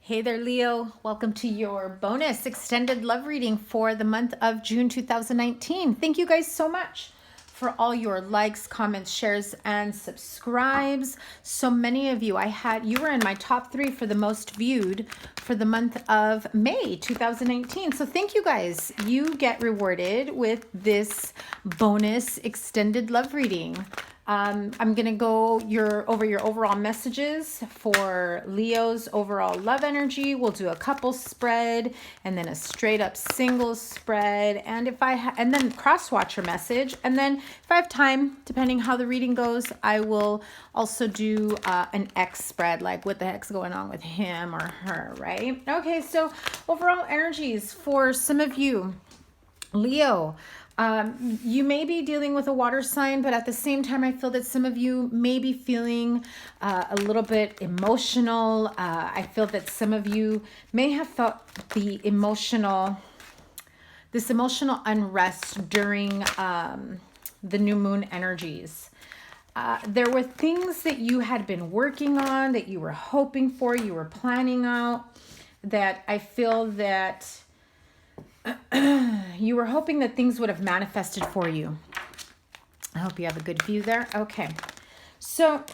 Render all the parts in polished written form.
Hey there, Leo. Welcome to your bonus extended love reading for the month of June 2019. Thank you guys so much for all your likes, comments, shares, and subscribes. So many of you, you were in my top 3 for the most viewed for the month of May 2019. So thank you guys. You get rewarded with this bonus extended love reading. I'm going to go over your overall messages for Leo's overall love energy. We'll do a couple spread and then a straight up single spread. And and then Crosswatcher message. And then if I have time, depending how the reading goes, I will also do an X spread, like what the heck's going on with him or her, right? Okay, so overall energies for some of you. Leo, you may be dealing with a water sign, but at the same time, I feel that some of you may be feeling a little bit emotional. I feel that some of you may have felt this emotional unrest during the new moon energies. There were things that you had been working on, that you were hoping for, you were planning out, that I feel that you were hoping that things would have manifested for you. I hope you have a good view there. Okay. So,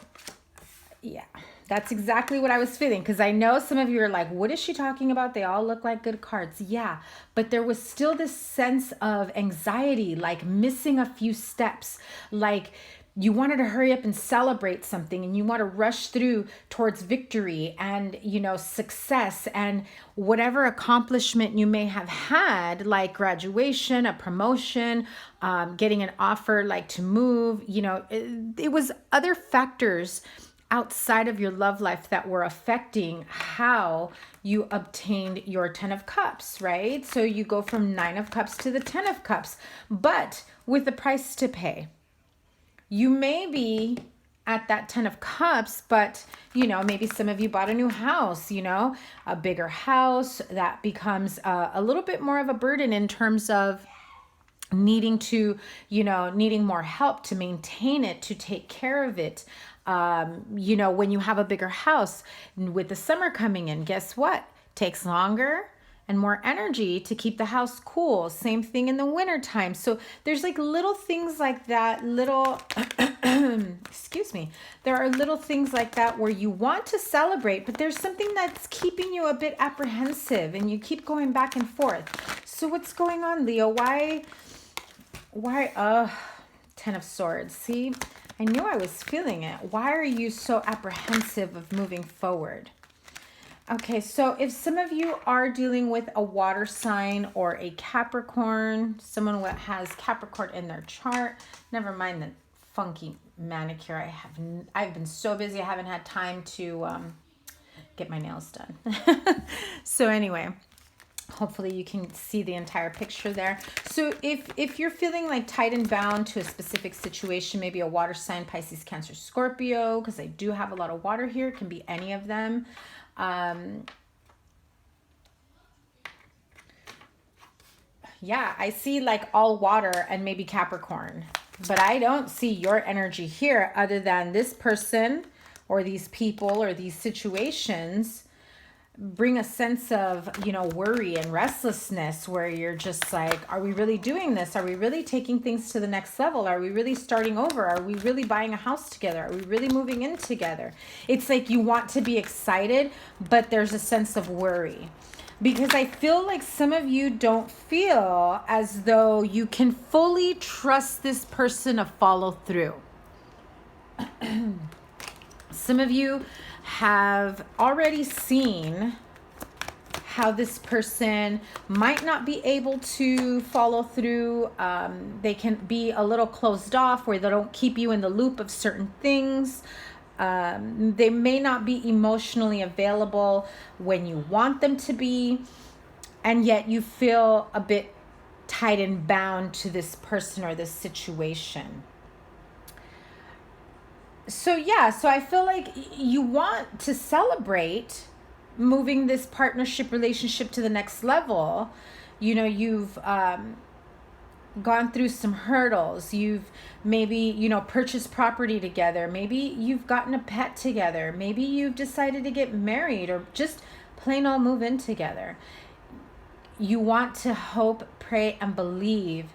yeah, that's exactly what I was feeling, because I know some of you are like, what is she talking about? They all look like good cards. Yeah, but there was still this sense of anxiety, like missing a few steps, like you wanted to hurry up and celebrate something, and you want to rush through towards victory and, success and whatever accomplishment you may have had, like graduation, a promotion, getting an offer, like to move, it was other factors outside of your love life that were affecting how you obtained your 10 of cups, right? So you go from 9 of cups to the 10 of cups, but with a price to pay. You may be at that 10 of cups, but, maybe some of you bought a new house, a bigger house that becomes a little bit more of a burden in terms of needing more help to maintain it, to take care of it. When you have a bigger house with the summer coming in, guess what? Takes longer and more energy to keep the house cool. Same thing in the winter time. So there's like little things like that, excuse me. There are little things like that where you want to celebrate, but there's something that's keeping you a bit apprehensive and you keep going back and forth. So what's going on, Leo? Why, 10 of Swords. See, I knew I was feeling it. Why are you so apprehensive of moving forward? Okay, so if some of you are dealing with a water sign or a Capricorn, someone that has Capricorn in their chart, never mind the funky manicure. I've been so busy, I haven't had time to get my nails done. So anyway, hopefully you can see the entire picture there. So if you're feeling like tied and bound to a specific situation, maybe a water sign, Pisces, Cancer, Scorpio, because I do have a lot of water here, it can be any of them. Yeah, I see like all water and maybe Capricorn, but I don't see your energy here other than this person or these people or these situations bring a sense of, worry and restlessness where you're just like, are we really doing this? Are we really taking things to the next level? Are we really starting over? Are we really buying a house together? Are we really moving in together? It's like you want to be excited, but there's a sense of worry. Because I feel like some of you don't feel as though you can fully trust this person to follow through. Some of you have already seen how this person might not be able to follow through. They can be a little closed off where they don't keep you in the loop of certain things. They may not be emotionally available when you want them to be, and yet you feel a bit tied and bound to this person or this situation. So I feel like you want to celebrate moving this partnership relationship to the next level. You've gone through some hurdles. You've maybe, you know, purchased property together. Maybe you've gotten a pet together. Maybe you've decided to get married or just plain old move in together. You want to hope, pray, and believe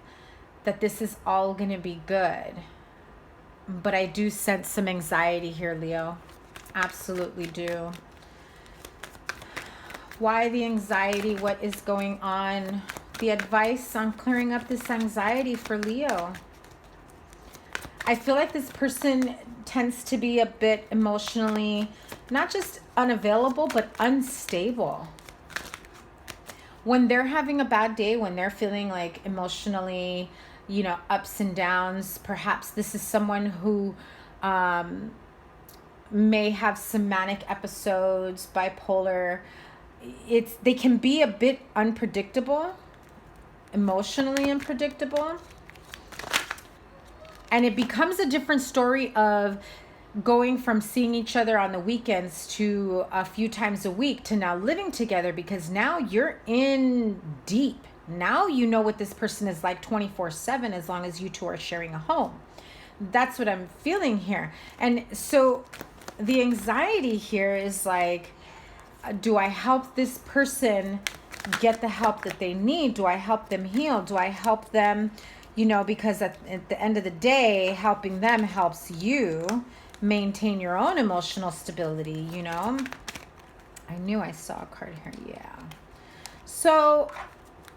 that this is all going to be good. But I do sense some anxiety here, Leo. Absolutely do. Why the anxiety? What is going on? The advice on clearing up this anxiety for Leo. I feel like this person tends to be a bit emotionally, not just unavailable, but unstable. When they're having a bad day, when they're feeling like emotionally, you know, ups and downs, perhaps this is someone who may have some manic episodes, bipolar. They can be a bit unpredictable, emotionally unpredictable. And it becomes a different story of going from seeing each other on the weekends to a few times a week to now living together, because now you're in deep. Now you know what this person is like 24/7, as long as you two are sharing a home. That's what I'm feeling here. And so the anxiety here is like, do I help this person get the help that they need? Do I help them heal? Do I help them, you know, because at the end of the day, helping them helps you maintain your own emotional stability, you know? I knew I saw a card here. Yeah. So,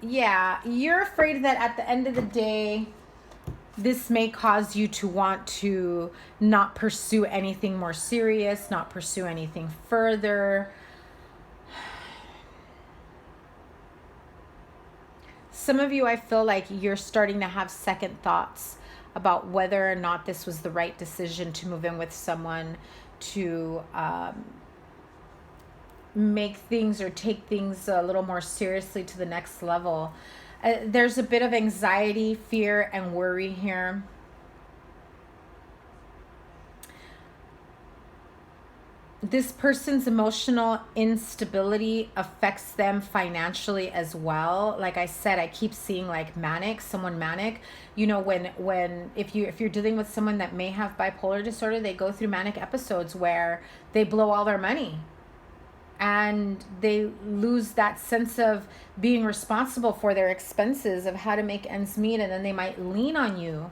yeah, you're afraid that at the end of the day, this may cause you to want to not pursue anything more serious, not pursue anything further. Some of you, I feel like you're starting to have second thoughts about whether or not this was the right decision to move in with someone, to make things or take things a little more seriously to the next level. There's a bit of anxiety, fear, and worry here. This person's emotional instability affects them financially as well. Like I said, I keep seeing like someone manic. You know, if you're dealing with someone that may have bipolar disorder, they go through manic episodes where they blow all their money and they lose that sense of being responsible for their expenses, of how to make ends meet, and then they might lean on you.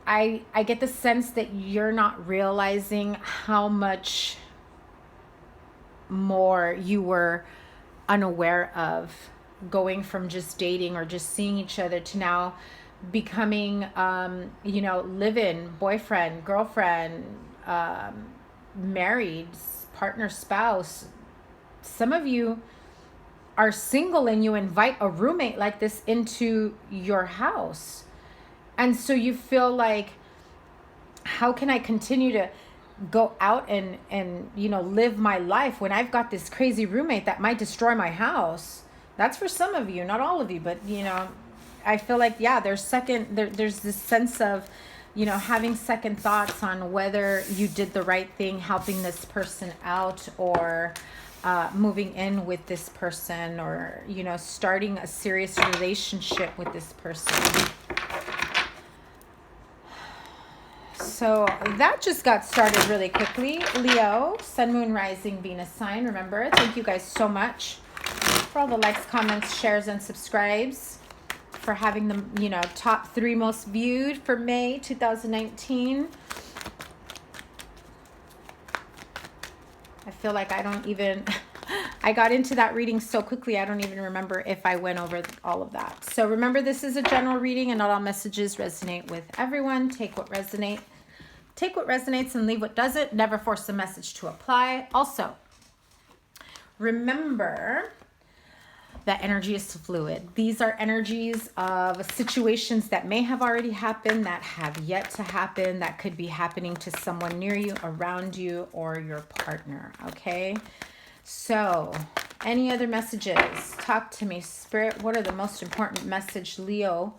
I get the sense that you're not realizing how much more you were unaware of, going from just dating or just seeing each other to now becoming, you know, live-in, boyfriend, girlfriend, married, partner, spouse. Some of you are single and you invite a roommate like this into your house. And so you feel like, how can I continue to go out and you know, live my life when I've got this crazy roommate that might destroy my house? That's for some of you, not all of you, but you know, I feel like, yeah, there's this sense of, you know, having second thoughts on whether you did the right thing helping this person out, or moving in with this person, or, you know, starting a serious relationship with this person. So that just got started really quickly. Leo, Sun, Moon, Rising, Venus sign. Remember, thank you guys so much for all the likes, comments, shares, and subscribes, for having the, you know, top 3 most viewed for May 2019. I feel like I don't even, I got into that reading so quickly, I don't even remember if I went over all of that. So remember, this is a general reading and not all messages resonate with everyone. Take what resonates and leave what doesn't. Never force the message to apply. Also, remember that energy is fluid. These are energies of situations that may have already happened, that have yet to happen, that could be happening to someone near you, around you, or your partner, okay? So, any other messages? Talk to me, Spirit. What are the most important message Leo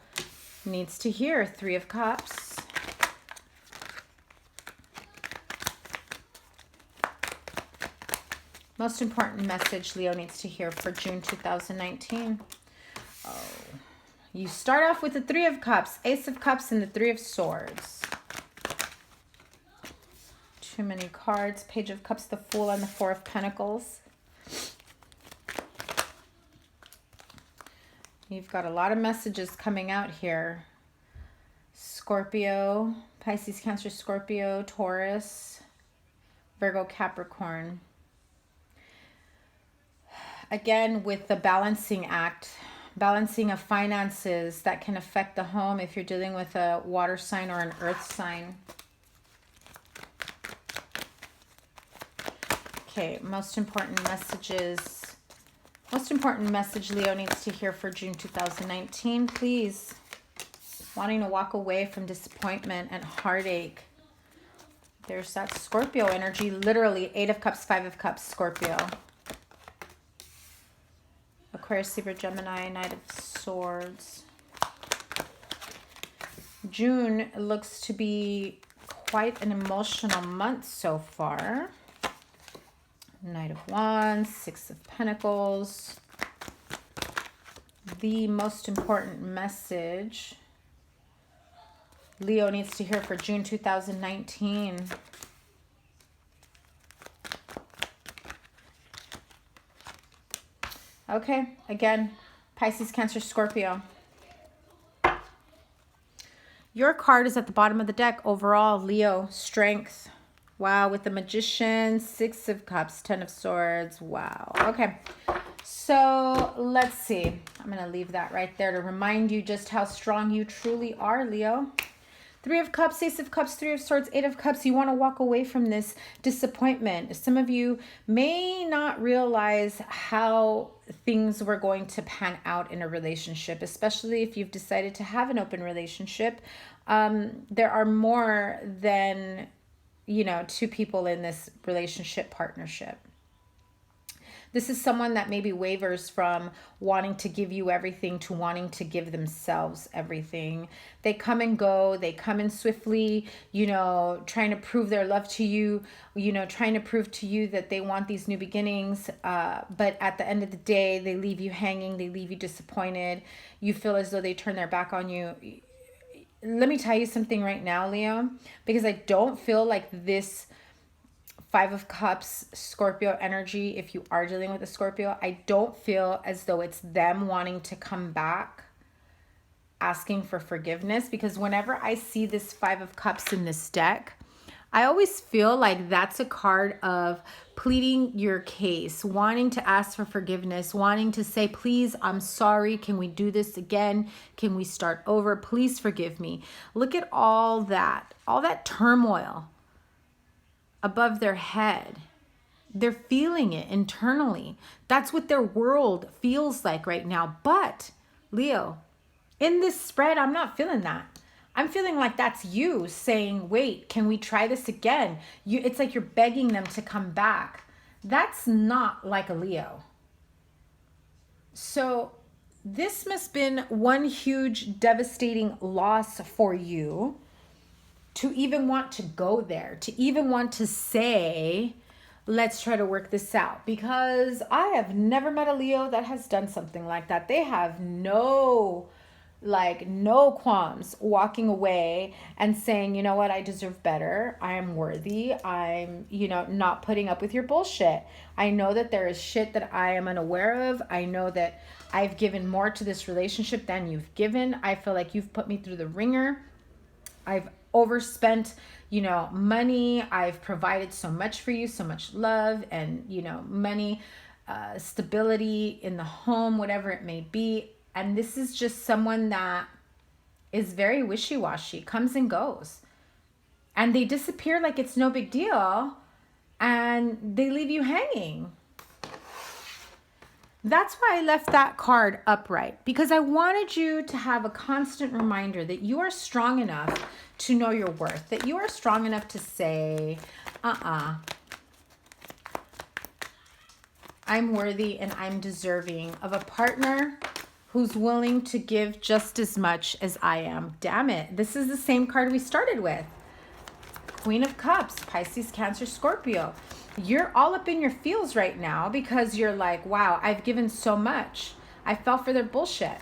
needs to hear? 3 of Cups. Most important message Leo needs to hear for June 2019. Oh, You start off with the Three of Cups, Ace of Cups, and the Three of Swords. Too many cards. Page of Cups, the Fool, and the Four of Pentacles. You've got a lot of messages coming out here. Scorpio, Pisces, Cancer, Scorpio, Taurus, Virgo, Capricorn. Again, with the balancing act, balancing of finances that can affect the home if you're dealing with a water sign or an earth sign. Okay, most important messages. Most important message Leo needs to hear for June 2019, please. Wanting to walk away from disappointment and heartache. There's that Scorpio energy, literally 8 of Cups, 5 of Cups, Scorpio. Aquarius, Libra, Gemini, Knight of Swords. June looks to be quite an emotional month so far. Knight of Wands, 6 of Pentacles. The most important message Leo needs to hear for June 2019. Okay, again, Pisces, Cancer, Scorpio. Your card is at the bottom of the deck. Overall, Leo, strength. Wow, with the Magician, 6 of Cups, 10 of Swords. Wow. Okay, so let's see. I'm going to leave that right there to remind you just how strong you truly are, Leo. 3 of Cups, Ace of Cups, 3 of Swords, 8 of Cups. You want to walk away from this disappointment. Some of you may not realize how things were going to pan out in a relationship, especially if you've decided to have an open relationship. There are more than, you know, 2 people in this relationship partnership. This is someone that maybe wavers from wanting to give you everything to wanting to give themselves everything. They come and go. They come in swiftly, you know, trying to prove their love to you, you know, trying to prove to you that they want these new beginnings. But at the end of the day, they leave you hanging. They leave you disappointed. You feel as though they turn their back on you. Let me tell you something right now, Leo, because I don't feel like this 5 of Cups, Scorpio energy, if you are dealing with a Scorpio, I don't feel as though it's them wanting to come back, asking for forgiveness, because whenever I see this 5 of Cups in this deck, I always feel like that's a card of pleading your case, wanting to ask for forgiveness, wanting to say, please, I'm sorry. Can we do this again? Can we start over? Please forgive me. Look at all that turmoil above their head. They're feeling it internally. That's what their world feels like right now. But Leo, in this spread, I'm not feeling that. I'm feeling like that's you saying, wait, can we try this again? It's like you're begging them to come back. That's not like a Leo. So this must have been one huge devastating loss for you to even want to go there, to even want to say, let's try to work this out. Because I have never met a Leo that has done something like that. They have no qualms walking away and saying, you know what, I deserve better. I am worthy. I'm, you know, not putting up with your bullshit. I know that there is shit that I am unaware of. I know that I've given more to this relationship than you've given. I feel like you've put me through the ringer. I've overspent, you know, money. I've provided so much for you, so much love and, you know, money, stability in the home, whatever it may be. And this is just someone that is very wishy-washy, comes and goes. And they disappear like it's no big deal. And they leave you hanging. That's why I left that card upright. Because I wanted you to have a constant reminder that you are strong enough to know your worth. That you are strong enough to say, I'm worthy and I'm deserving of a partner who's willing to give just as much as I am. Damn it. This is the same card we started with. Queen of Cups, Pisces, Cancer, Scorpio. You're all up in your feels right now because you're like, wow, I've given so much. I fell for their bullshit.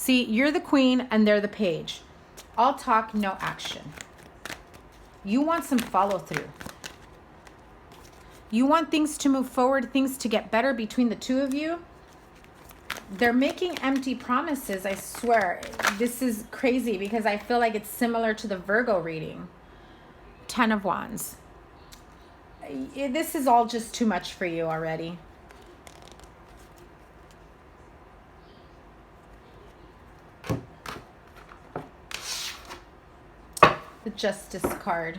See, you're the queen and they're the page. All talk, no action. You want some follow through. You want things to move forward, things to get better between the two of you. They're making empty promises, I swear. This is crazy because I feel like it's similar to the Virgo reading. 10 of Wands. This is all just too much for you already. The Justice card.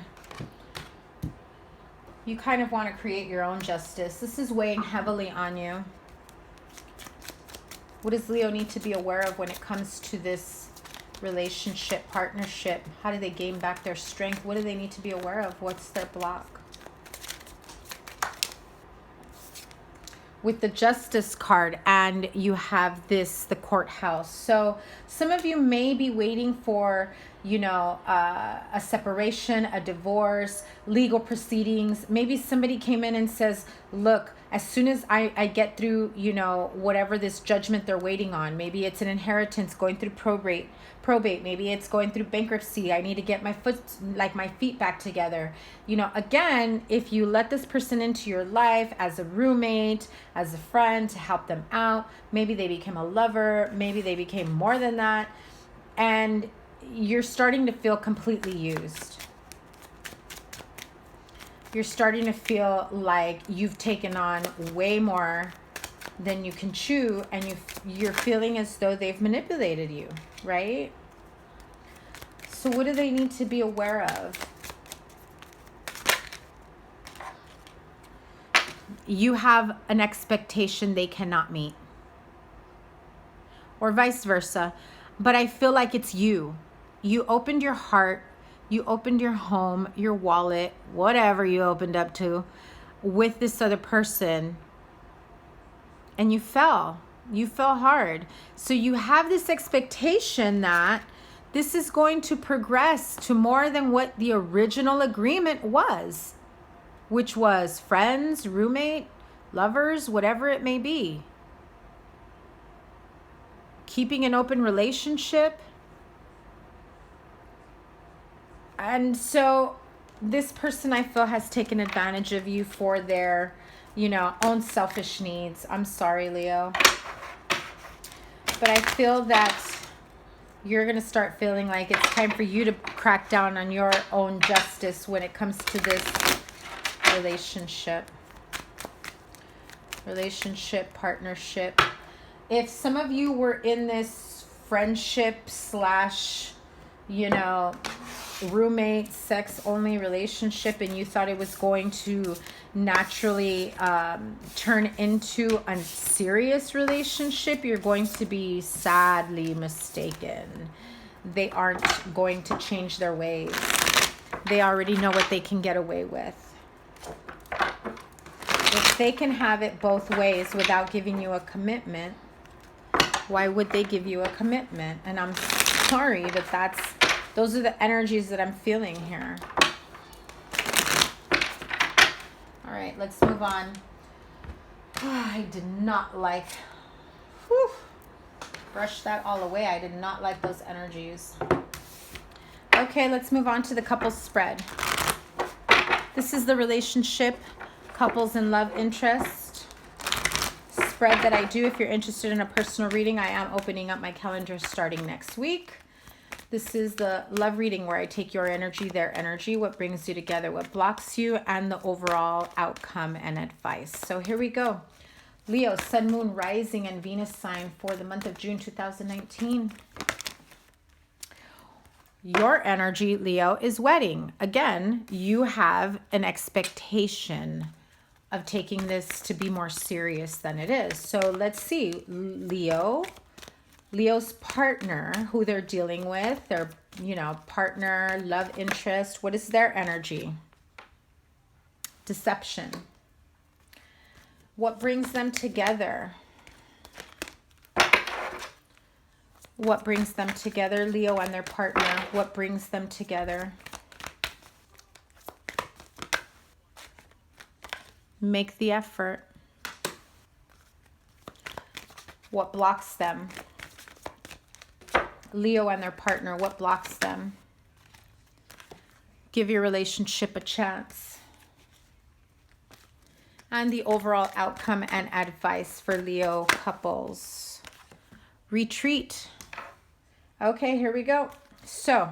You kind of want to create your own justice. This is weighing heavily on you. What does Leo need to be aware of when it comes to this relationship, partnership? How do they gain back their strength? What do they need to be aware of? What's their block? With the Justice card, and you have this, the courthouse. So some of you may be waiting for, you know, a separation, a divorce, legal proceedings. Maybe somebody came in and says, look, as soon as I get through, you know, whatever this judgment they're waiting on, maybe it's an inheritance going through probate, maybe it's going through bankruptcy. I need to get my feet back together. You know, again, if you let this person into your life as a roommate, as a friend to help them out, maybe they became a lover, maybe they became more than that, and you're starting to feel completely used. You're starting to feel like you've taken on way more than you can chew, and you're feeling as though they've manipulated you, right? So what do they need to be aware of? You have an expectation they cannot meet, or vice versa. But I feel like it's you. You opened your heart, you opened your home, your wallet, whatever you opened up to with this other person, and you fell hard. So you have this expectation that this is going to progress to more than what the original agreement was, which was friends, roommate, lovers, whatever it may be. Keeping an open relationship. And so this person, I feel, has taken advantage of you for their, you know, own selfish needs. I'm sorry, Leo. But I feel that you're going to start feeling like it's time for you to crack down on your own justice when it comes to this relationship. Partnership. If some of you were in this friendship / you know, roommate, sex only relationship, and you thought it was going to naturally turn into a serious relationship, you're going to be sadly mistaken. They aren't going to change their ways. They already know what they can get away with. If they can have it both ways without giving you a commitment, why would they give you a commitment? And I'm sorry, but those are the energies that I'm feeling here. All right, let's move on. I did not like, brush that all away. I did not like those energies. Okay, let's move on to the couples spread. This is the relationship, couples and love interest spread that I do. If you're interested in a personal reading, I am opening up my calendar starting next week. This is the love reading where I take your energy, their energy, what brings you together, what blocks you, and the overall outcome and advice. So here we go. Leo, Sun, Moon, Rising, and Venus sign for the month of June 2019. Your energy, Leo, is wedding. Again, you have an expectation of taking this to be more serious than it is. So let's see. Leo's partner, who they're dealing with, their, you know, partner, love interest, what is their energy? Deception. What brings them together? What brings them together? Leo and their partner, what brings them together? Make the effort. What blocks them? Leo and their partner, what blocks them? Give your relationship a chance. And the overall outcome and advice for Leo couples. Retreat. Okay, here we go. So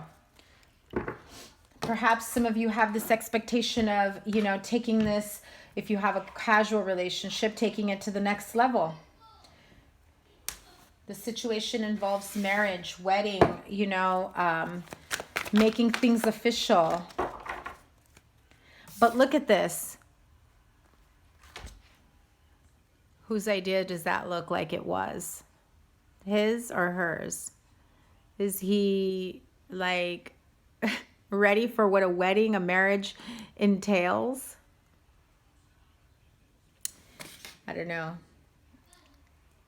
perhaps some of you have this expectation of, you know, taking this, if you have a casual relationship, taking it to the next level. The situation involves marriage, wedding, you know, making things official. But look at this. Whose idea does that look like it was? His or hers? Is he like ready for what a wedding, a marriage entails? I don't know.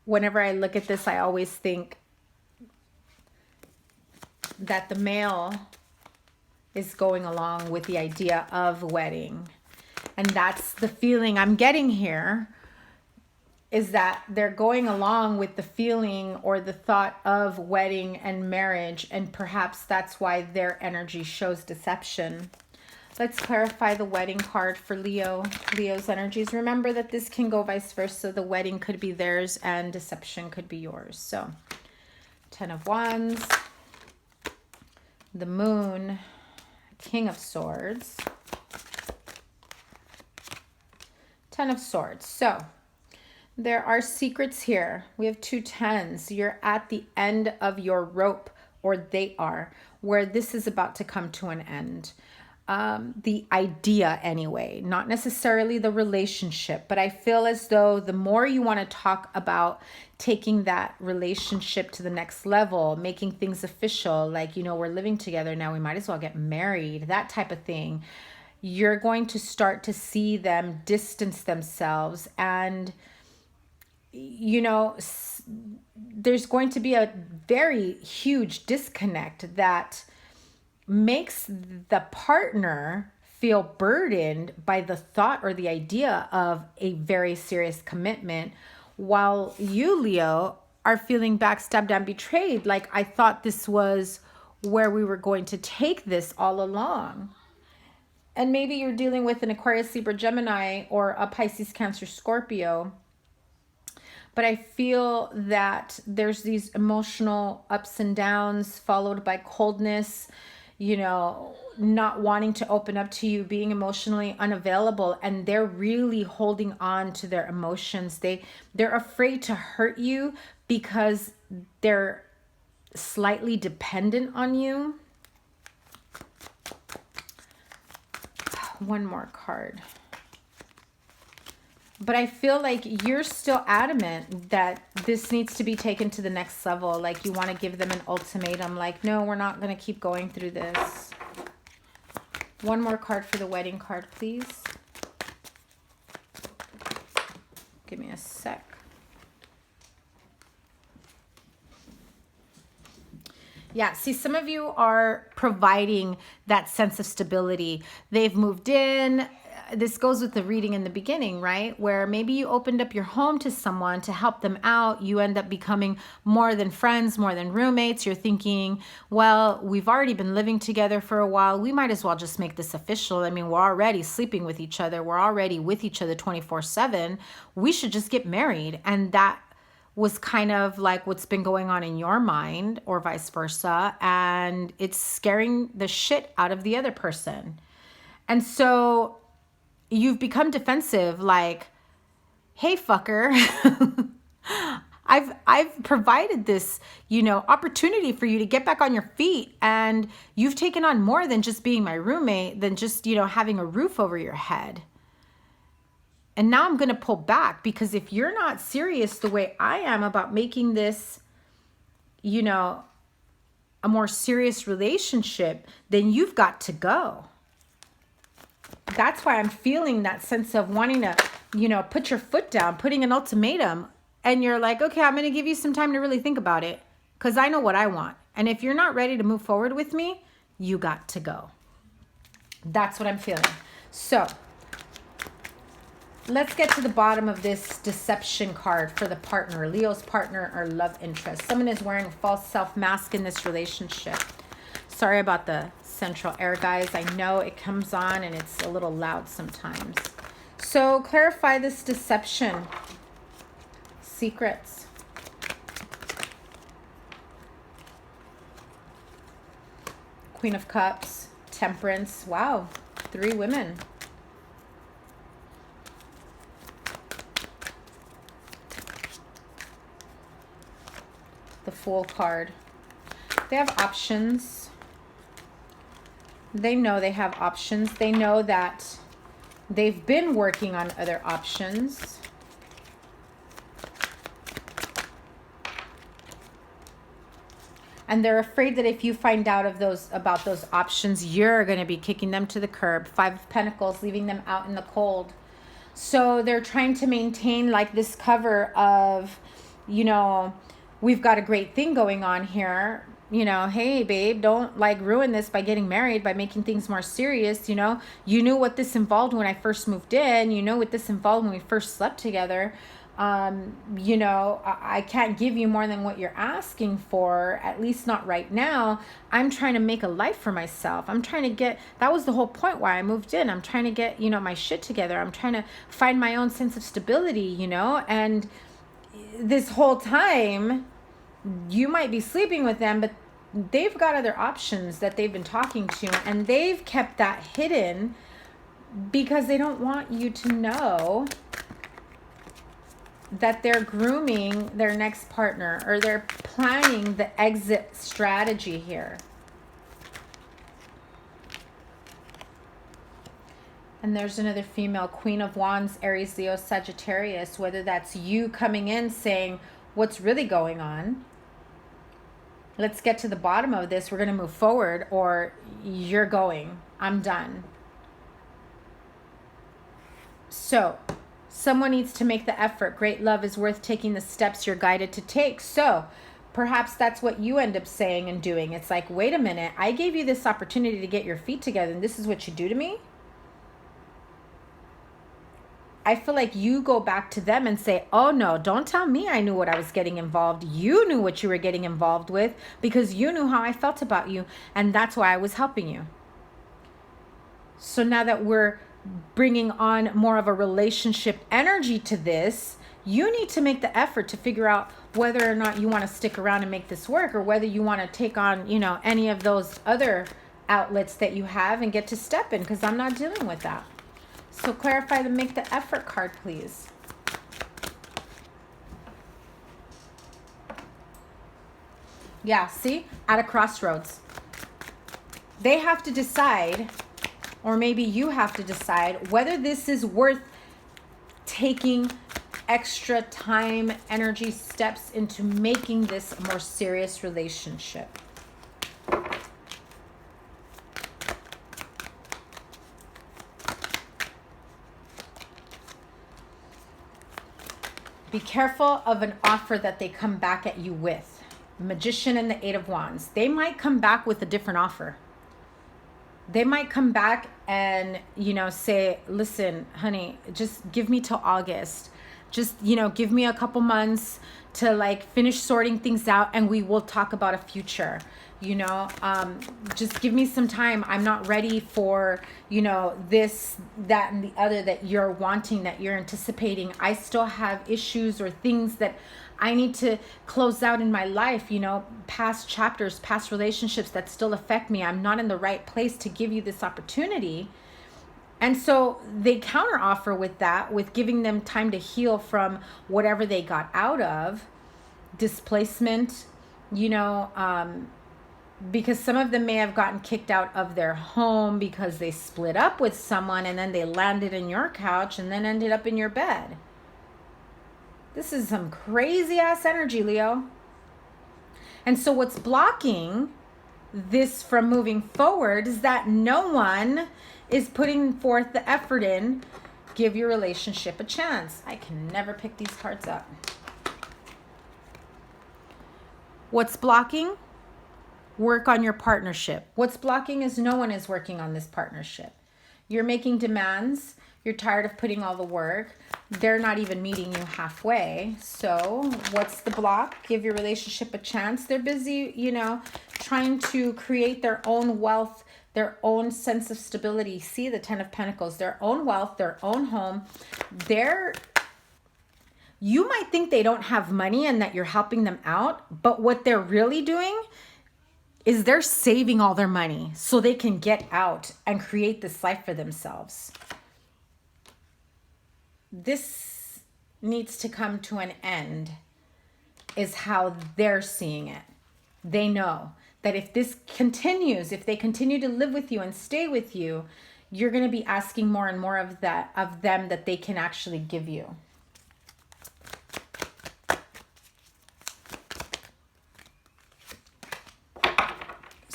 Whenever I look at this, I always think that the male is going along with the idea of wedding. And that's the feeling I'm getting here, is that they're going along with the feeling or the thought of wedding and marriage, and perhaps that's why their energy shows deception. Let's clarify the wedding card for Leo. Leo's energies. Remember that this can go vice versa. The wedding could be theirs and deception could be yours. So, 10 of Wands, the Moon, King of Swords, 10 of Swords. So, there are secrets here. We have 2 tens. You're at the end of your rope, or they are, where this is about to come to an end. The idea anyway, not necessarily the relationship, but I feel as though the more you want to talk about taking that relationship to the next level, making things official, like, you know, we're living together now, we might as well get married, that type of thing, you're going to start to see them distance themselves. And you know, there's going to be a very huge disconnect that makes the partner feel burdened by the thought or the idea of a very serious commitment, while you, Leo, are feeling backstabbed and betrayed. Like, I thought this was where we were going to take this all along. And maybe you're dealing with an Aquarius, Libra, Gemini, or a Pisces, Cancer, Scorpio. But I feel that there's these emotional ups and downs followed by coldness, you know, not wanting to open up to you, being emotionally unavailable, and they're really holding on to their emotions. They're afraid to hurt you because they're slightly dependent on you. One more card. But I feel like you're still adamant that this needs to be taken to the next level. Like, you want to give them an ultimatum. Like, no, we're not going to keep going through this. One more card for the wedding card, please. Give me a sec. Yeah, see, some of you are providing that sense of stability. They've moved in. This goes with the reading in the beginning, right? Where maybe you opened up your home to someone to help them out. You end up becoming more than friends, more than roommates. You're thinking, well, we've already been living together for a while. We might as well just make this official. I mean, we're already sleeping with each other. We're already with each other 24/7. We should just get married. And that was kind of like what's been going on in your mind, or vice versa. And it's scaring the shit out of the other person. And so you've become defensive, like, hey, fucker, I've provided this, you know, opportunity for you to get back on your feet, and you've taken on more than just being my roommate, than just, you know, having a roof over your head. And now I'm going to pull back, because if you're not serious the way I am about making this, you know, a more serious relationship, then you've got to go. That's why I'm feeling that sense of wanting to, you know, put your foot down, putting an ultimatum. And you're like, okay, I'm going to give you some time to really think about it, because I know what I want. And if you're not ready to move forward with me, you got to go. That's what I'm feeling. So Let's get to the bottom of this deception card for the partner, Leo's partner or love interest. Someone is wearing a false self mask in this relationship. Sorry about the central air, guys. I know it comes on and it's a little loud sometimes. So clarify this deception. Secrets. Queen of Cups, Temperance. Wow, 3 women. The Fool card. They have options. They know they have options. They know that they've been working on other options. And they're afraid that if you find out about those options, you're going to be kicking them to the curb. 5 of Pentacles, leaving them out in the cold. So they're trying to maintain like this cover of, you know, we've got a great thing going on here. You know, hey, babe, don't like ruin this by getting married, by making things more serious. You know, you knew what this involved when I first moved in. You know what this involved when we first slept together. You know, I can't give you more than what you're asking for, at least not right now. I'm trying to make a life for myself. I'm trying to get, that was the whole point why I moved in. I'm trying to get, you know, my shit together. I'm trying to find my own sense of stability, you know, and this whole time you might be sleeping with them, but they've got other options that they've been talking to, and they've kept that hidden because they don't want you to know that they're grooming their next partner, or they're planning the exit strategy here. And there's another female, Queen of Wands, Aries, Leo, Sagittarius, whether that's you coming in saying what's really going on. Let's get to the bottom of this. We're going to move forward, or you're going. I'm done. So someone needs to make the effort. Great love is worth taking the steps you're guided to take. So perhaps that's what you end up saying and doing. It's like, wait a minute, I gave you this opportunity to get your feet together, and this is what you do to me? I feel like you go back to them and say, oh no, don't tell me I knew what I was getting involved. You knew what you were getting involved with because you knew how I felt about you, and that's why I was helping you. So now that we're bringing on more of a relationship energy to this, you need to make the effort to figure out whether or not you want to stick around and make this work, or whether you want to take on, you know, any of those other outlets that you have and get to step in, because I'm not dealing with that. So clarify the make the effort card, please. Yeah, see? At a crossroads. They have to decide, or maybe you have to decide, whether this is worth taking extra time, energy, steps into making this a more serious relationship. Be careful of an offer that they come back at you with. Magician and the 8 of Wands. They might come back with a different offer. They might come back and, you know, say, listen, honey, just give me till August. Just, you know, give me a couple months to like finish sorting things out, and we will talk about a future. You know, just give me some time. I'm not ready for, you know, this, that, and the other that you're wanting, that you're anticipating. I still have issues or things that I need to close out in my life, you know, past chapters, past relationships that still affect me. I'm not in the right place to give you this opportunity. And so they counteroffer with that, with giving them time to heal from whatever they got out of, displacement, you know, because some of them may have gotten kicked out of their home because they split up with someone, and then they landed in your couch and then ended up in your bed. This is some crazy ass energy, Leo. And so what's blocking this from moving forward is that no one is putting forth the effort in. Give your relationship a chance. I can never pick these cards up. What's blocking? Work on your partnership. What's blocking is no one is working on this partnership. You're making demands. You're tired of putting all the work. They're not even meeting you halfway. So what's the block? Give your relationship a chance. They're busy, you know, trying to create their own wealth, their own sense of stability. See the Ten of Pentacles, their own wealth, their own home. You might think they don't have money and that you're helping them out, but what they're really doing is they're saving all their money so they can get out and create this life for themselves. This needs to come to an end, is how they're seeing it. They know that if this continues, if they continue to live with you and stay with you, you're going to be asking more and more of them that they can actually give you.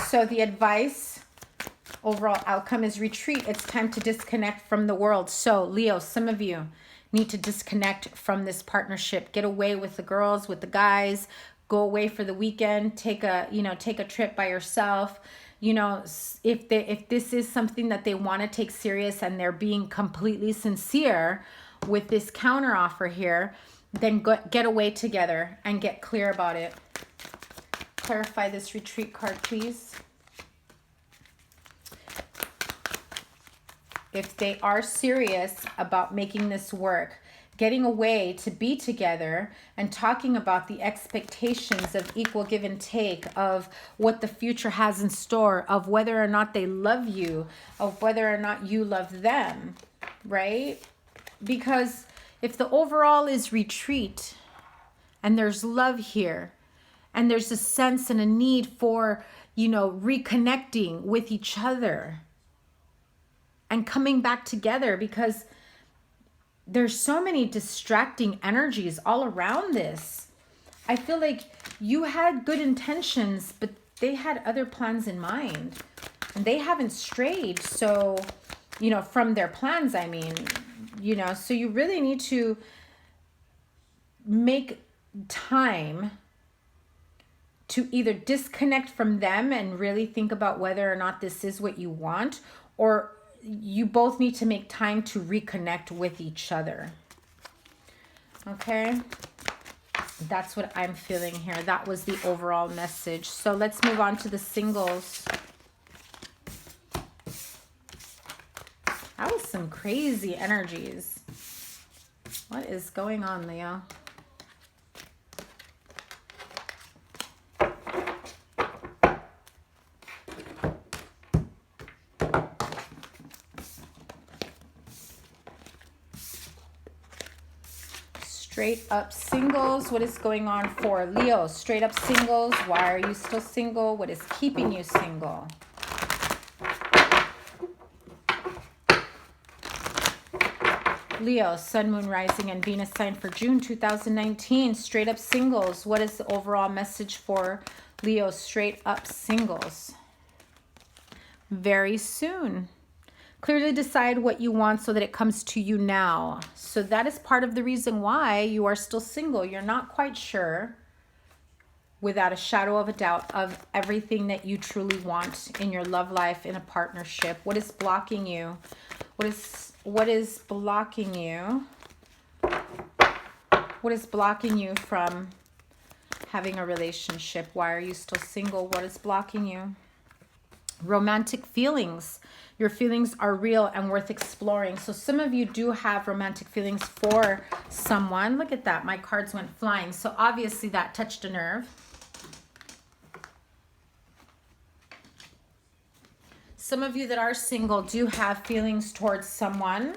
So the advice, overall outcome is retreat. It's time to disconnect from the world. So Leo, some of you need to disconnect from this partnership. Get away with the girls, with the guys. Go away for the weekend. Take a trip by yourself. You know, if this is something that they want to take serious and they're being completely sincere with this counter offer here, then get away together and get clear about it. Clarify this retreat card, please. If they are serious about making this work, getting away to be together and talking about the expectations of equal give and take, of what the future has in store, of whether or not they love you, of whether or not you love them, right? Because if the overall is retreat and there's love here, and there's a sense and a need for, you know, reconnecting with each other and coming back together, because there's so many distracting energies all around this. I feel like you had good intentions, but they had other plans in mind and they haven't strayed. So, you know, from their plans, I mean, you know, so you really need to make time to either disconnect from them and really think about whether or not this is what you want, or you both need to make time to reconnect with each other. Okay? That's what I'm feeling here. That was the overall message. So let's move on to the singles. That was some crazy energies. What is going on, Leo? Straight up singles. What is going on for Leo? Straight up singles. Why are you still single? What is keeping you single? Leo, Sun, Moon, Rising, and Venus sign for June 2019. Straight up singles. What is the overall message for Leo? Straight up singles. Very soon. Clearly decide what you want so that it comes to you now. So that is part of the reason why you are still single. You're not quite sure, without a shadow of a doubt, of everything that you truly want in your love life, in a partnership. What is blocking you? What is blocking you? What is blocking you from having a relationship? Why are you still single? What is blocking you? Romantic feelings. Your feelings are real and worth exploring. So some of you do have romantic feelings for someone. Look at that. My cards went flying. So obviously that touched a nerve. Some of you that are single do have feelings towards someone.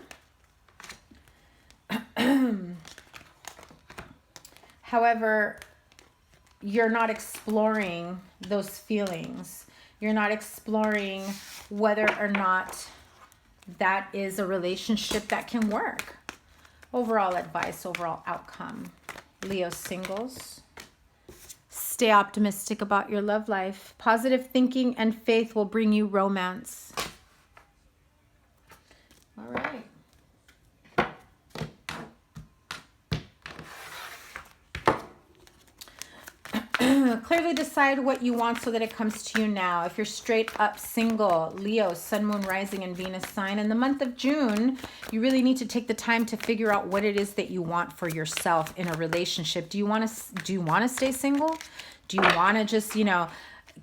However, you're not exploring those feelings. You're not exploring whether or not that is a relationship that can work. Overall advice, overall outcome. Leo singles. Stay optimistic about your love life. Positive thinking and faith will bring you romance. All right. Clearly decide what you want so that it comes to you now. If you're straight up single, Leo, Sun, Moon, Rising, and Venus sign, in the month of June, you really need to take the time to figure out what it is that you want for yourself in a relationship. Do you want to stay single? Do you want to just,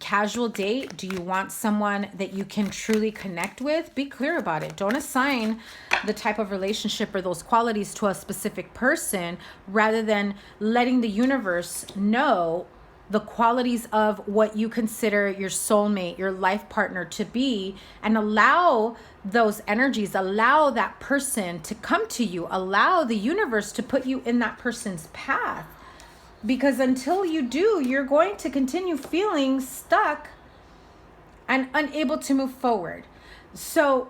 casual date? Do you want someone that you can truly connect with? Be clear about it. Don't assign the type of relationship or those qualities to a specific person rather than letting the universe know the qualities of what you consider your soulmate, your life partner to be, and allow those energies, allow that person to come to you, allow the universe to put you in that person's path. Because until you do, you're going to continue feeling stuck and unable to move forward. So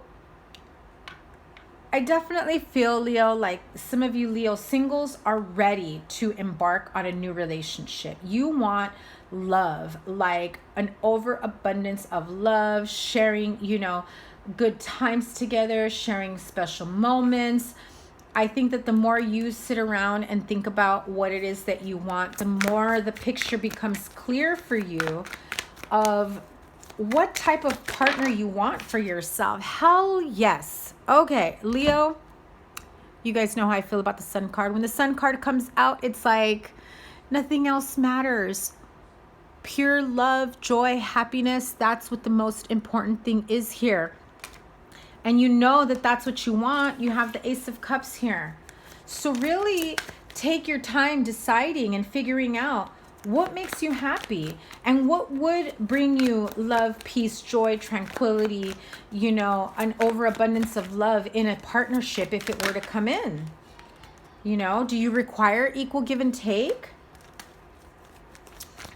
I definitely feel, Leo, like some of you Leo singles are ready to embark on a new relationship. You want love, like an overabundance of love, sharing, good times together, sharing special moments. I think that the more you sit around and think about what it is that you want, the more the picture becomes clear for you of what type of partner you want for yourself. Hell yes. Okay, Leo, you guys know how I feel about the Sun card. When the Sun card comes out, it's like nothing else matters. Pure love, joy, happiness, that's what the most important thing is here. And you know that that's what you want. You have the Ace of Cups here. So really take your time deciding and figuring out what makes you happy and what would bring you love, peace, joy, tranquility, an overabundance of love in a partnership if it were to come in. Do you require equal give and take?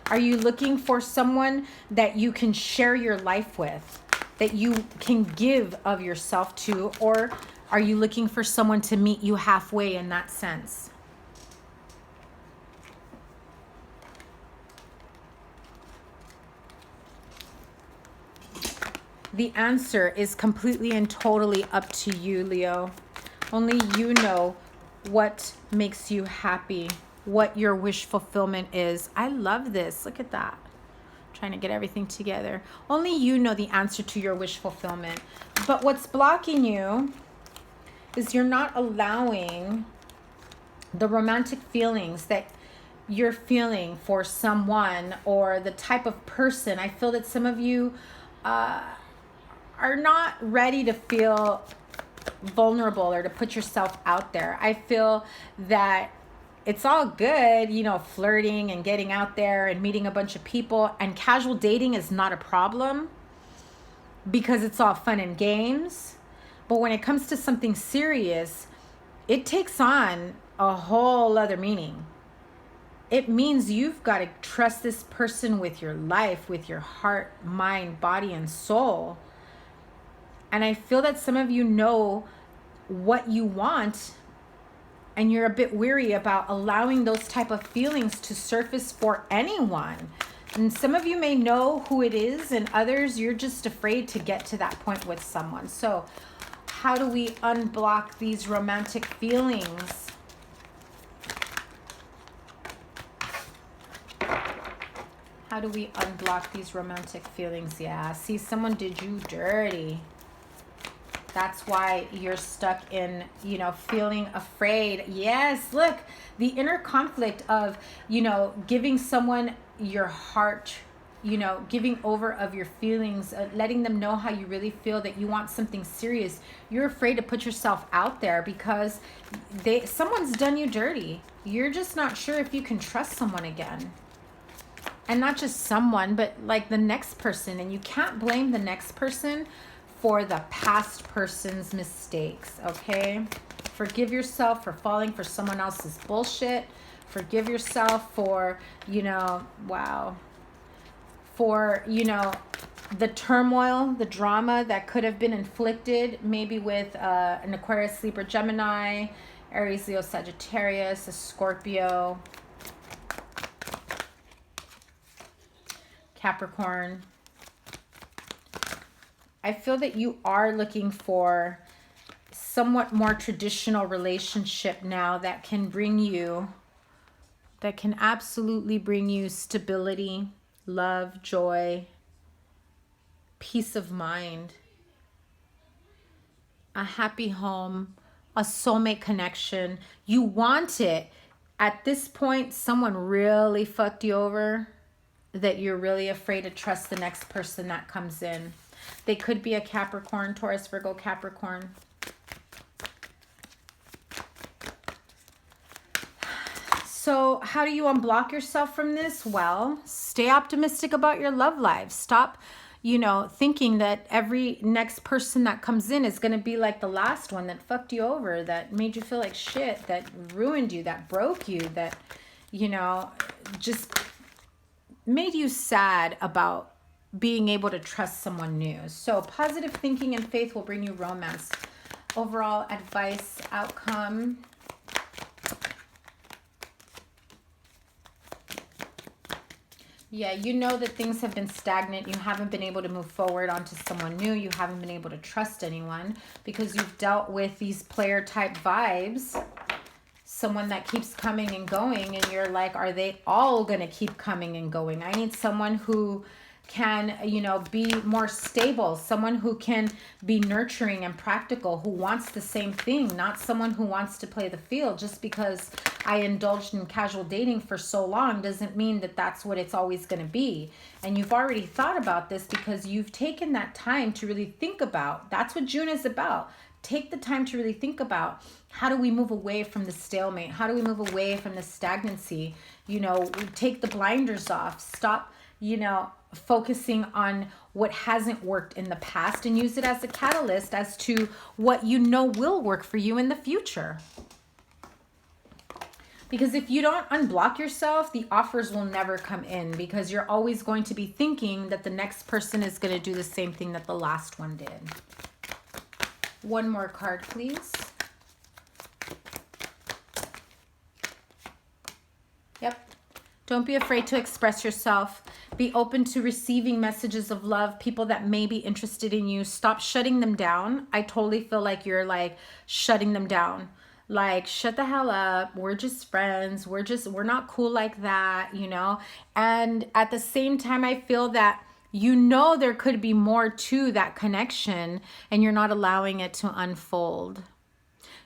Are you looking for someone that you can share your life with, that you can give of yourself to, or are you looking for someone to meet you halfway in that sense? The answer is completely and totally up to you, Leo. Only you know what makes you happy, what your wish fulfillment is. I love this. Look at that. Trying to get everything together. Only you know the answer to your wish fulfillment. But what's blocking you is you're not allowing the romantic feelings that you're feeling for someone or the type of person. I feel that some of you are not ready to feel vulnerable or to put yourself out there. I feel that it's all good, flirting and getting out there and meeting a bunch of people, and casual dating is not a problem because it's all fun and games. But when it comes to something serious, it takes on a whole other meaning. It means you've got to trust this person with your life, with your heart, mind, body, and soul. And I feel that some of you know what you want, and you're a bit weary about allowing those type of feelings to surface for anyone. And some of you may know who it is, and others, you're just afraid to get to that point with someone. So how do we unblock these romantic feelings? How do we unblock these romantic feelings? Yeah, see, someone did you dirty. That's why you're stuck in, feeling afraid. Yes, look, the inner conflict of, giving someone your heart, giving over of your feelings, letting them know how you really feel, that you want something serious. You're afraid to put yourself out there because someone's done you dirty. You're just not sure if you can trust someone again. And not just someone, but like the next person. And you can't blame the next person for the past person's mistakes, okay? Forgive yourself for falling for someone else's bullshit. Forgive yourself for, for, the turmoil, the drama that could have been inflicted, maybe with an Aquarius, Libra, Gemini, Aries, Leo, Sagittarius, a Scorpio, Capricorn. I feel that you are looking for somewhat more traditional relationship now that can bring you that can absolutely bring you stability, love, joy, peace of mind, a happy home, a soulmate connection. You want it. At this point, someone really fucked you over that you're really afraid to trust the next person that comes in. They could be a Capricorn, Taurus, Virgo, Capricorn. So how do you unblock yourself from this? Well, stay optimistic about your love life. Stop, thinking that every next person that comes in is going to be like the last one that fucked you over, that made you feel like shit, that ruined you, that broke you, that, just made you sad about being able to trust someone new. So positive thinking and faith will bring you romance. Overall advice, outcome. Yeah, you know that things have been stagnant. You haven't been able to move forward onto someone new. You haven't been able to trust anyone because you've dealt with these player type vibes. Someone that keeps coming and going, and you're like, are they all going to keep coming and going? I need someone who can, be more stable, someone who can be nurturing and practical, who wants the same thing, not someone who wants to play the field. Just because I indulged in casual dating for so long doesn't mean that that's what it's always going to be. And you've already thought about this because you've taken that time to really think about. That's what June is about. Take the time to really think about, how do we move away from the stalemate? How do we move away from the stagnancy? Take the blinders off. Stop, focusing on what hasn't worked in the past and use it as a catalyst as to what will work for you in the future. Because if you don't unblock yourself, the offers will never come in, because you're always going to be thinking that the next person is going to do the same thing that the last one did. One more card, please. Yep. Don't be afraid to express yourself. Be open to receiving messages of love, people that may be interested in you. Stop shutting them down. I totally feel like you're like shutting them down. Like, shut the hell up. We're just friends. We're not cool like that, And at the same time, I feel that there could be more to that connection, and you're not allowing it to unfold.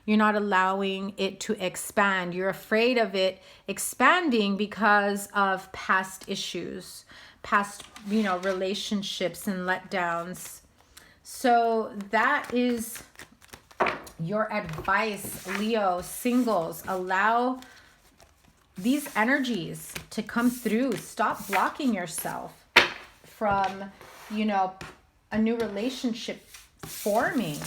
You're not allowing it to expand. You're afraid of it expanding because of past issues, past, relationships and letdowns. So that is your advice, Leo. Singles, allow these energies to come through. Stop blocking yourself from, a new relationship forming.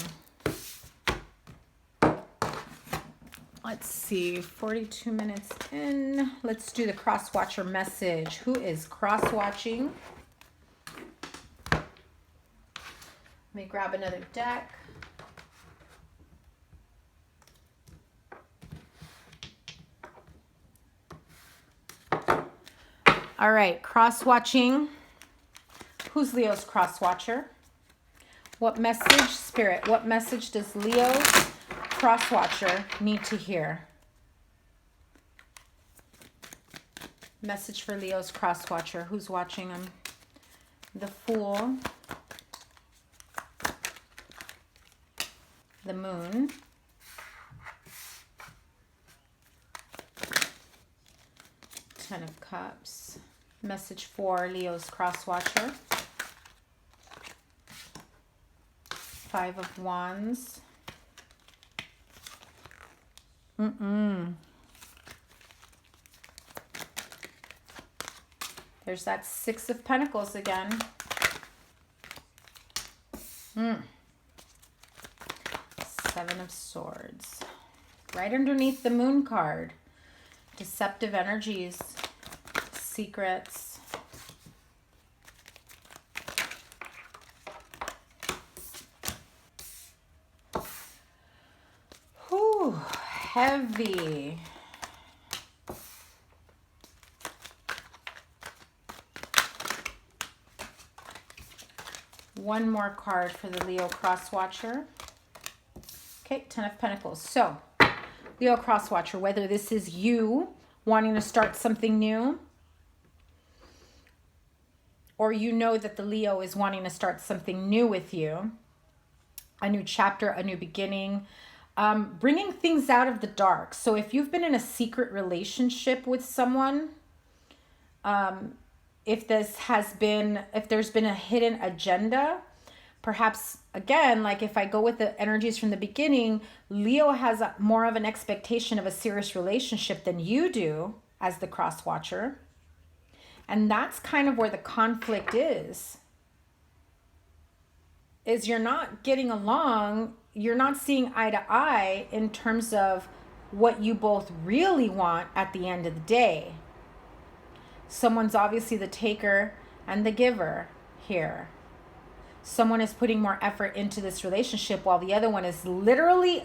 Let's see, 42 minutes in. Let's do the Crosswatcher message. Who is cross-watching? Let me grab another deck. All right, cross-watching. Who's Leo's cross-watcher? What message, Spirit, what message does Leo's cross-watcher need to hear? Message for Leo's cross-watcher. Who's watching him? The Fool. The Moon. Ten of Cups. Message for Leo's cross-watcher. Five of Wands. There's that Six of Pentacles again. Seven of Swords. Right underneath the Moon card. Deceptive energies. Secrets. Whew, heavy. One more card for the Leo Crosswatcher. Okay, Ten of Pentacles. So, Leo Crosswatcher, whether this is you wanting to start something new. Or you know that the Leo is wanting to start something new with you. A new chapter, a new beginning. Bringing things out of the dark. So if you've been in a secret relationship with someone, if there's been a hidden agenda, perhaps, again, like if I go with the energies from the beginning, Leo has more of an expectation of a serious relationship than you do as the Crosswatcher. And that's kind of where the conflict is you're not getting along, you're not seeing eye to eye in terms of what you both really want at the end of the day. Someone's obviously the taker and the giver here. Someone is putting more effort into this relationship while the other one is literally,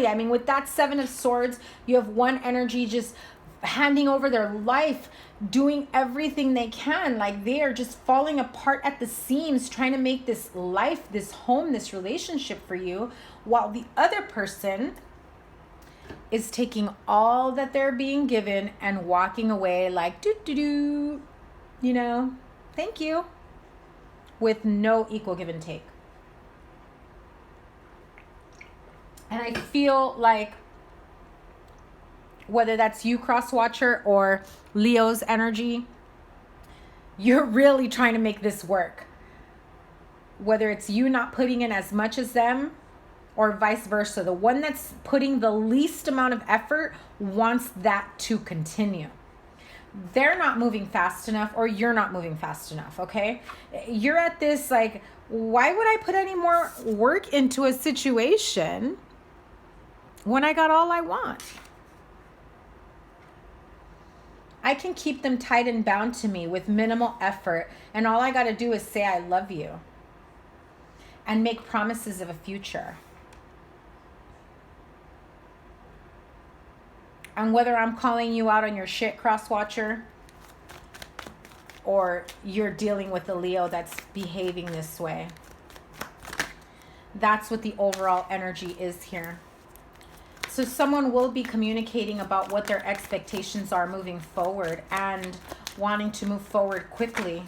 I mean, with that Seven of Swords, you have one energy just handing over their life, doing everything they can. Like they are just falling apart at the seams, trying to make this life, this home, this relationship for you, while the other person is taking all that they're being given and walking away like, you know, thank you, with no equal give and take. And I feel like whether that's you, Crosswatcher, or Leo's energy, you're really trying to make this work. Whether it's you not putting in as much as them or vice versa. The one that's putting the least amount of effort wants that to continue. They're not moving fast enough, or you're not moving fast enough, okay? You're at this like, why would I put any more work into a situation when I got all I want? I can keep them tied and bound to me with minimal effort, and all I got to do is say I love you and make promises of a future. And whether I'm calling you out on your shit, Crosswatcher, or you're dealing with a Leo that's behaving this way, that's what the overall energy is here. So someone will be communicating about what their expectations are moving forward and wanting to move forward quickly.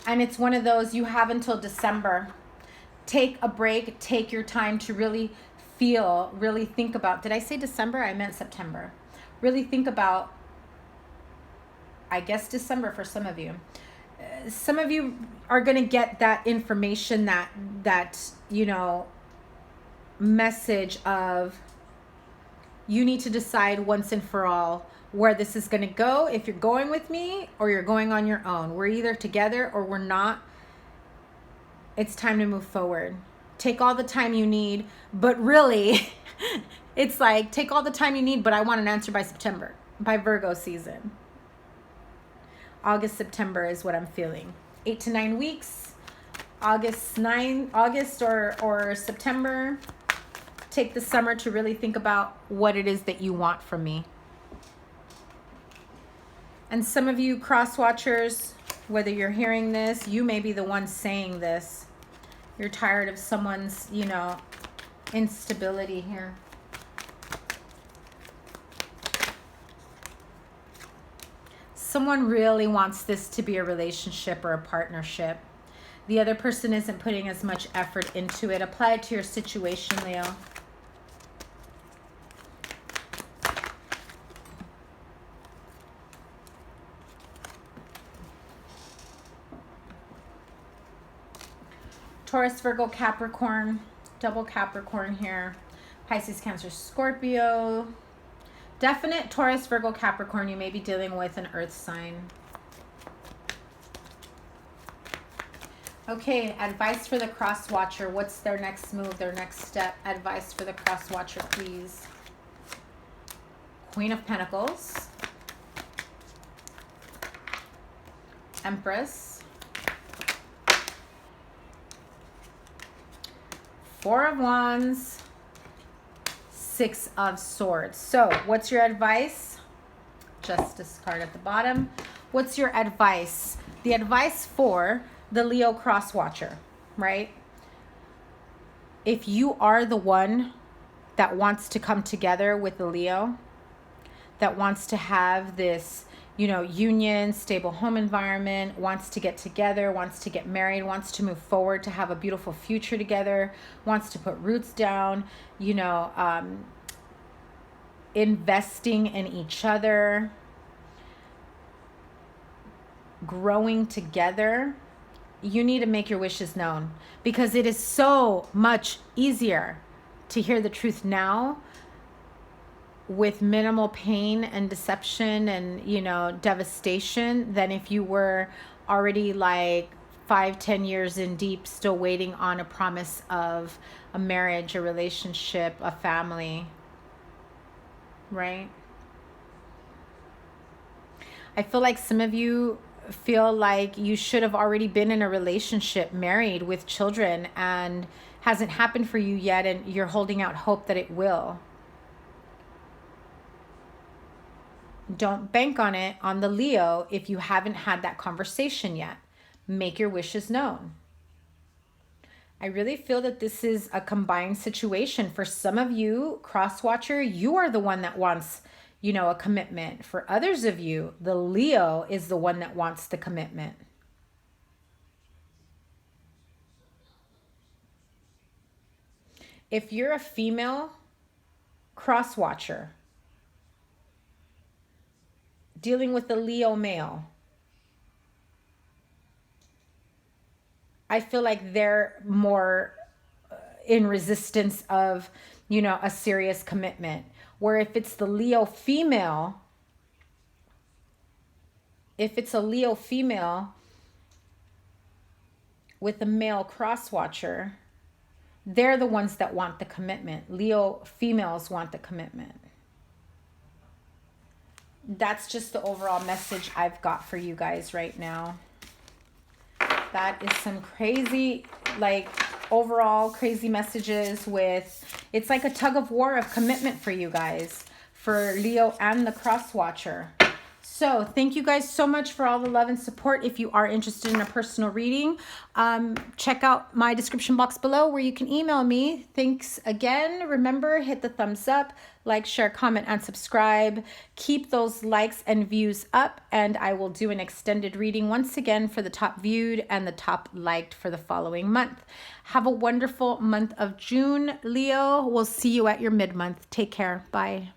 And it's one of those, you have until December. Take a break, take your time to really feel, really think about, did I say December? I meant September. Really think about, I guess December for some of you. Some of you are going to get that information, that, you know, message of you need to decide once and for all where this is going to go, if you're going with me or you're going on your own. We're either together or we're not. It's time to move forward. Take all the time you need, but really it's like, take all the time you need, but I want an answer by September, by Virgo season. August, September is what I'm feeling. 8 to 9 weeks. August or September. Take the summer to really think about what it is that you want from me. And some of you Crosswatchers, whether you're hearing this, you may be the one saying this. You're tired of someone's, you know, instability here. Someone really wants this to be a relationship or a partnership. The other person isn't putting as much effort into it. Apply it to your situation, Leo. Taurus, Virgo, Capricorn, double Capricorn here. Pisces, Cancer, Scorpio. Definite Taurus, Virgo, Capricorn. You may be dealing with an earth sign. Okay, advice for the Crosswatcher. What's their next move, their next step? Advice for the Crosswatcher, please. Queen of Pentacles. Empress. Four of Wands. Six of Swords. So, what's your advice? Justice card at the bottom. What's your advice? The advice for the Leo Crosswatcher, right? If you are the one that wants to come together with the Leo, that wants to have this, you know, union, stable home environment, wants to get together, wants to get married, wants to move forward, to have a beautiful future together, wants to put roots down, you know, investing in each other, growing together. You need to make your wishes known, because it is so much easier to hear the truth now with minimal pain and deception and, you know, devastation than if you were already like 5-10 years in deep, still waiting on a promise of a marriage, a relationship, a family, right? I feel like some of you feel like you should have already been in a relationship, married with children, and hasn't happened for you yet, and you're holding out hope that it will. Don't bank on it, on the Leo, if you haven't had that conversation yet. Make your wishes known. I really feel that this is a combined situation. For some of you, Crosswatcher, you are the one that wants, you know, a commitment. For others of you, the Leo is the one that wants the commitment. If you're a female Crosswatcher dealing with the Leo male, I feel like they're more in resistance of, you know, a serious commitment. Where if it's the Leo female, if it's a Leo female with a male Crosswatcher, they're the ones that want the commitment. Leo females want the commitment. That's just the overall message I've got for you guys right now. That is some crazy, like, overall crazy messages with, it's like a tug of war of commitment for you guys, for Leo and the Crosswatcher. So thank you guys so much for all the love and support. If you are interested in a personal reading, check out my description box below where you can email me. Thanks again. Remember, hit the thumbs up, like, share, comment, and subscribe. Keep those likes and views up, and I will do an extended reading once again for the top viewed and the top liked for the following month. Have a wonderful month of June, Leo. We'll see you at your mid-month. Take care. Bye.